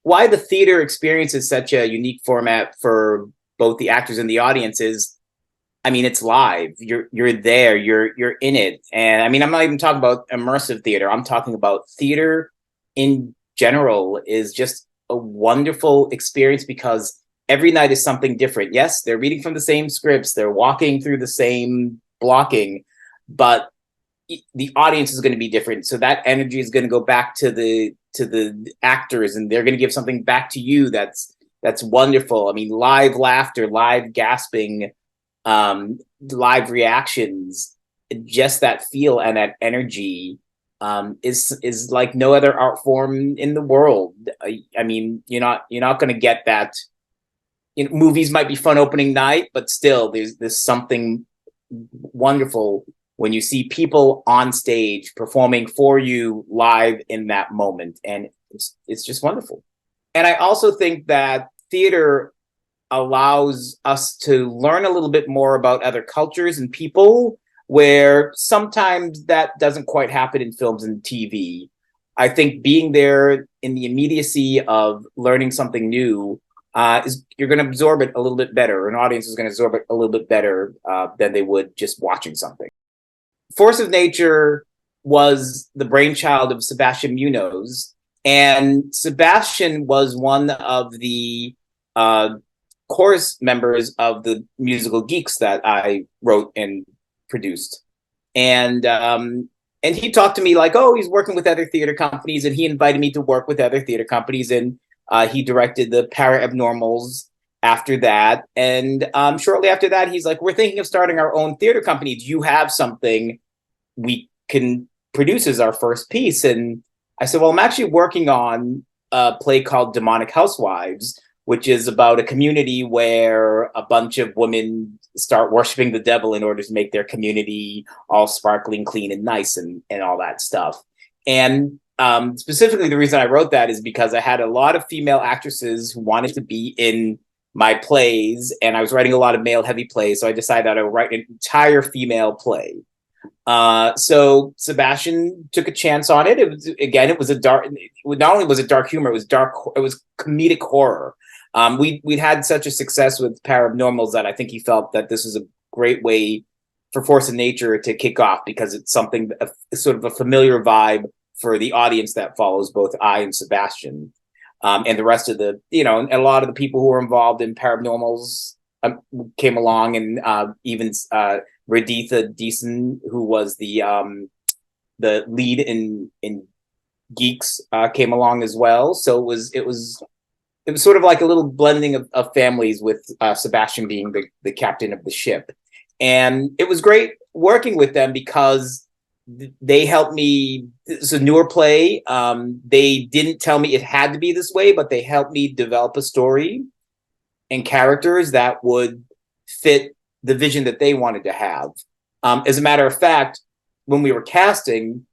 why the theater experience is such a unique format for both the actors and the audience is, I mean, it's live. You're there. You're in it. And I mean, I'm not even talking about immersive theater. I'm talking about theater in general is just a wonderful experience because every night is something different. Yes, they're reading from the same scripts. They're walking through the same blocking, but the audience is going to be different. So that energy is going to go back to the actors, and they're going to give something back to you that's wonderful. I mean, live laughter, live gasping, live reactions, just that feel and that energy is like no other art form in the world. I mean, you're not going to get that. Movies might be fun opening night, but still, there's something wonderful when you see people on stage performing for you live in that moment, and it's just wonderful. And I also think that theater allows us to learn a little bit more about other cultures and people, where sometimes that doesn't quite happen in films and TV. I think being there in the immediacy of learning something new is you're going to absorb it a little bit better. An audience is going to absorb it a little bit better than they would just watching something. Force of Nature was the brainchild of Sebastian Munoz, and Sebastian was one of the chorus members of the musical Geeks that I wrote and produced. And he talked to me like, oh, he's working with other theater companies, and he invited me to work with other theater companies, and he directed the Para Abnormals after that. And shortly after that, he's like, we're thinking of starting our own theater company. Do you have something we can produce as our first piece? And I said, well, I'm actually working on a play called Demonic Housewives, which is about a community where a bunch of women start worshiping the devil in order to make their community all sparkling, clean, and nice, and all that stuff. And specifically, the reason I wrote that is because I had a lot of female actresses who wanted to be in my plays, and I was writing a lot of male-heavy plays, so I decided I would write an entire female play. So Sebastian took a chance on it. It was a dark. Not only was it dark humor, it was dark. It was comedic horror. We'd had such a success with Paranormals that I think he felt that this was a great way for Force of Nature to kick off, because it's something sort of a familiar vibe for the audience that follows both I and Sebastian, and the rest of and a lot of the people who were involved in Paranormals came along, and even Raditha Deason, who was the lead in Geeks, came along as well. So it was sort of like a little blending of families, with Sebastian being the captain of the ship. And it was great working with them because they helped me. It's a newer play. They didn't tell me it had to be this way, but they helped me develop a story and characters that would fit the vision that they wanted to have. As a matter of fact, when we were casting,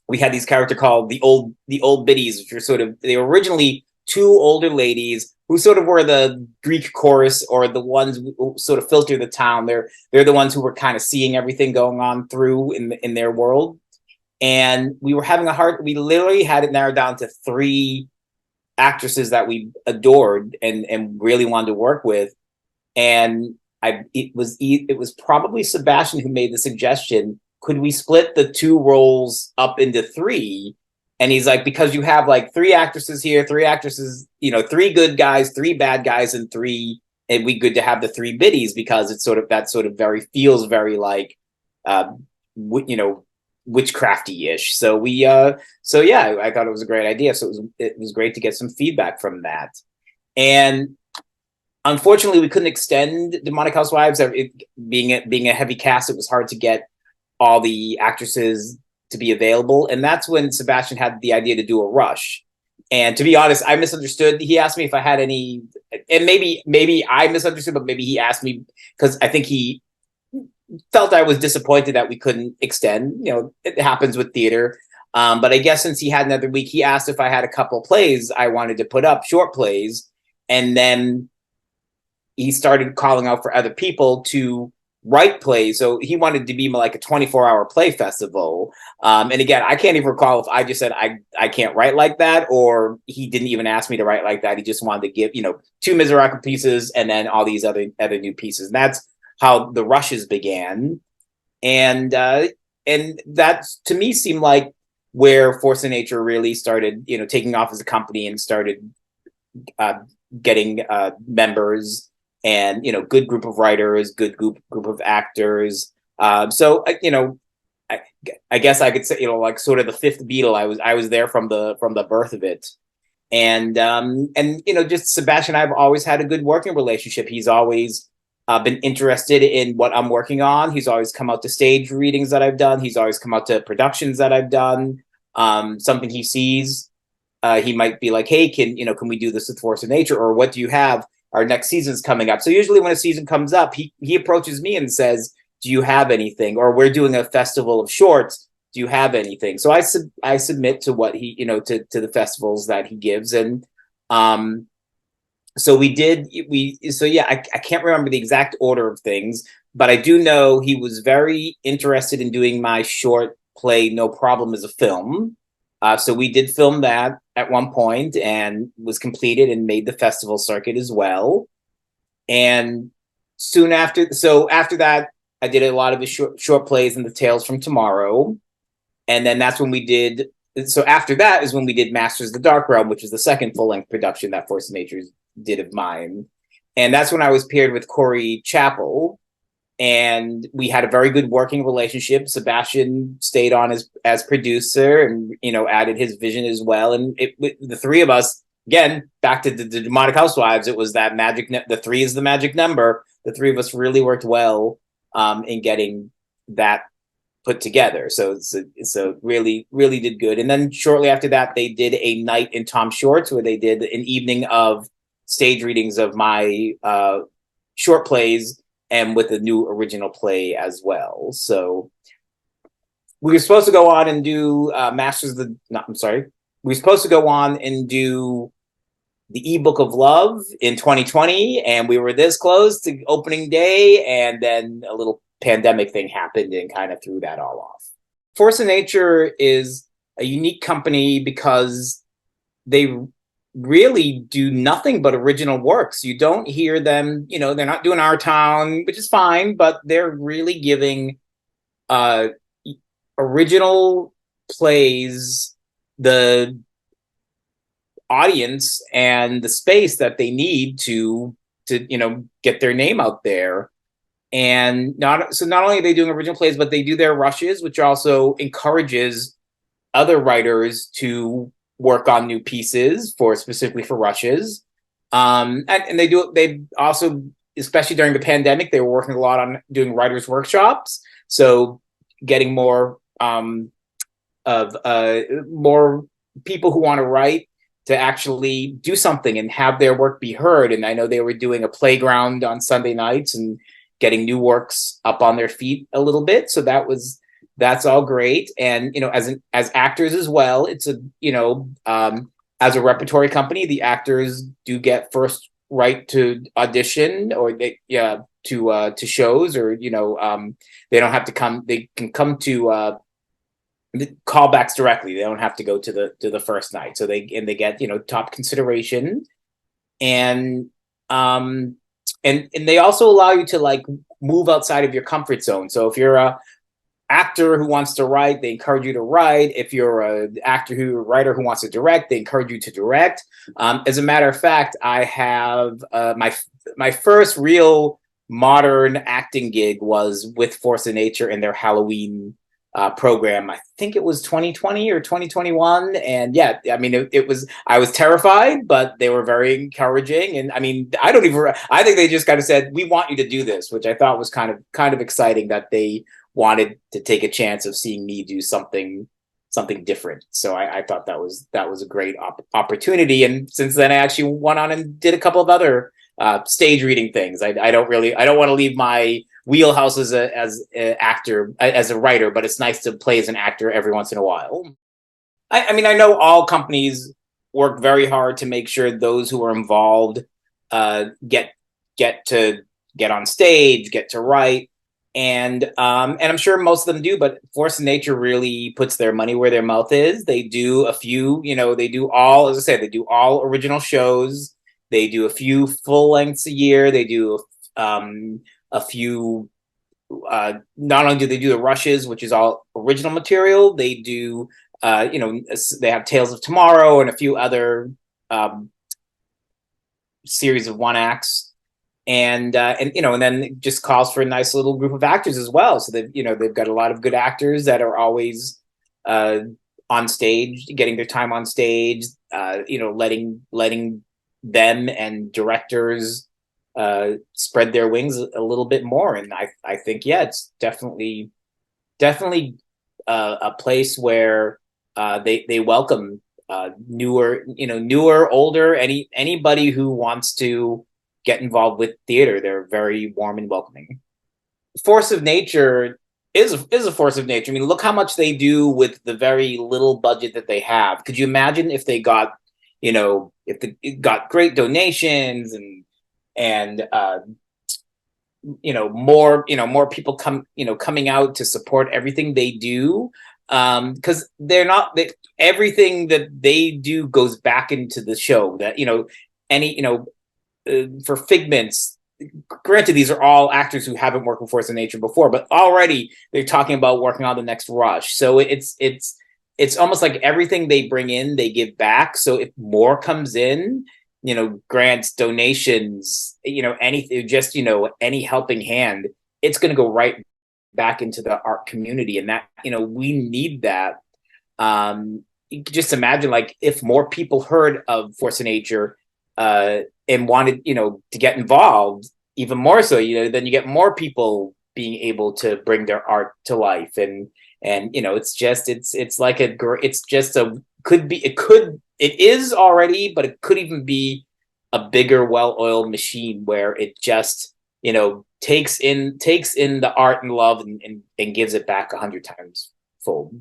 we had these characters called the old biddies, which were they were originally two older ladies who sort of were the Greek chorus, or the ones who sort of filter the town. They're the ones who were kind of seeing everything going on through in their world. And we were having we literally had it narrowed down to 3 actresses that we adored and really wanted to work with. And it was probably Sebastian who made the suggestion, could we split the 2 roles up into 3? And he's like, because you have like 3 actresses here, 3 actresses, 3 good guys, 3 bad guys, and 3, it'd be good to have the 3 biddies, because it's feels very like, witchcrafty-ish. So yeah, I thought it was a great idea. So it was great to get some feedback from that. And unfortunately, we couldn't extend Demonic Housewives. Being a heavy cast, it was hard to get all the actresses to be available. And that's when Sebastian had the idea to do a rush. And to be honest, I misunderstood. He asked me if I had any, and maybe I misunderstood, but maybe he asked me because I think he felt I was disappointed that we couldn't extend. It happens with theater. But I guess since he had another week, he asked if I had a couple plays I wanted to put up, short plays. And then he started calling out for other people to write plays. So he wanted to be like a 24-hour play festival. And again, I can't even recall if I just said I can't write like that, or he didn't even ask me to write like that. He just wanted to give, 2 Misuraca pieces and then all these other new pieces. And that's how the rushes began. And that to me seemed like where Force of Nature really started, taking off as a company and started uh, getting members and good group of writers, good group of actors. So I, I guess I could say like sort of the fifth Beatle. I was there from the birth of it, and just Sebastian and I have always had a good working relationship. He's always been interested in what I'm working on. He's always come out to stage readings that I've done. He's always come out to productions that I've done. Something he sees, he might be like, "Hey, can we do this with Force of Nature? Or what do you have? Our next season's coming up." So usually when a season comes up, he approaches me and says, "Do you have anything?" Or we're doing a festival of shorts. Do you have anything? So I submit to what he to the festivals that he gives, and so I can't remember the exact order of things, but I do know he was very interested in doing my short play No Problem as a film. So we did film that at one point and was completed and made the festival circuit as well. And after that, I did a lot of his short plays in the Tales from Tomorrow. And then that's when we did. So after that is when we did Masters of the Dark Realm, which is the second full-length production that Force of Nature did of mine. And that's when I was paired with Corey Chappell. And we had a very good working relationship. Sebastian stayed on as producer and, added his vision as well. And the three of us, again, back to the Demonic Housewives, it was that magic. The 3 is the magic number. The three of us really worked well in getting that put together. So really, really did good. And then shortly after that, they did a night in Tom Shorts where they did an evening of stage readings of my short plays and with a new original play as well. So we were supposed to go on and do we were supposed to go on and do the ebook of love in 2020, and we were this close to opening day, and then a little pandemic thing happened and kind of threw that all off. Force of Nature is a unique company because they really do nothing but original works. You don't hear them, they're not doing Our Town, which is fine, but they're really giving original plays the audience and the space that they need to get their name out there. And not only are they doing original plays, but they do their rushes, which also encourages other writers to work on new pieces specifically for rushes. And they also, especially during the pandemic, they were working a lot on doing writers' workshops. So getting more more people who want to write to actually do something and have their work be heard. And I know they were doing a playground on Sunday nights and getting new works up on their feet a little bit. So that's all great. And, as actors as well, it's as a repertory company, the actors do get first right to audition or to shows, or, they don't have to come, they can come to the callbacks directly. They don't have to go to the first night. So they get, top consideration. And they also allow you to move outside of your comfort zone. So if you're a actor who wants to write, they encourage you to write. If you're a writer who wants to direct, they encourage you to direct. As a matter of fact, I have my first real modern acting gig was with Force of Nature in their Halloween program. I think it was 2020 or 2021. And yeah, I mean, I was terrified, but they were very encouraging. And I mean, I think they just kind of said, "We want you to do this," which I thought was kind of exciting, that they wanted to take a chance of seeing me do something different. So I thought that was a great opportunity. And since then, I actually went on and did a couple of other stage reading things. I don't want to leave my wheelhouse as an actor, as a writer, but it's nice to play as an actor every once in a while. I mean, I know all companies work very hard to make sure those who are involved get to get on stage, get to write. and I'm sure most of them do, but Force of Nature really puts their money where their mouth is. They do a few, they do all, as I said, they do all original shows. They do a few full lengths a year. They do a few. Not only do they do the rushes, which is all original material, they do, they have Tales of Tomorrow and a few other um, series of one acts, and then it just calls for a nice little group of actors as well. So they've got a lot of good actors that are always uh, on stage, getting their time on stage. Letting them and directors spread their wings a little bit more. And I think, yeah, it's definitely a place where they welcome newer, older, anybody who wants to get involved with theater. They're very warm and welcoming. Force of Nature is a force of nature. I mean, look how much they do with the very little budget that they have. Could you imagine if they got, if they got great donations and more people coming out to support everything they do, because everything that they do goes back into the show. That any for Figments, granted, these are all actors who haven't worked with Force of Nature before, but already they're talking about working on the next rush. So it's almost like everything they bring in, they give back. So if more comes in, grants, donations, anything, just any helping hand, it's going to go right back into the art community, and that we need that. You could just imagine, like, if more people heard of Force of Nature and wanted to get involved even more, so then you get more people being able to bring their art to life, and it's like it's just a it is already, but it could even be a bigger, well-oiled machine where it just takes in the art and love and gives it back 100 times fold.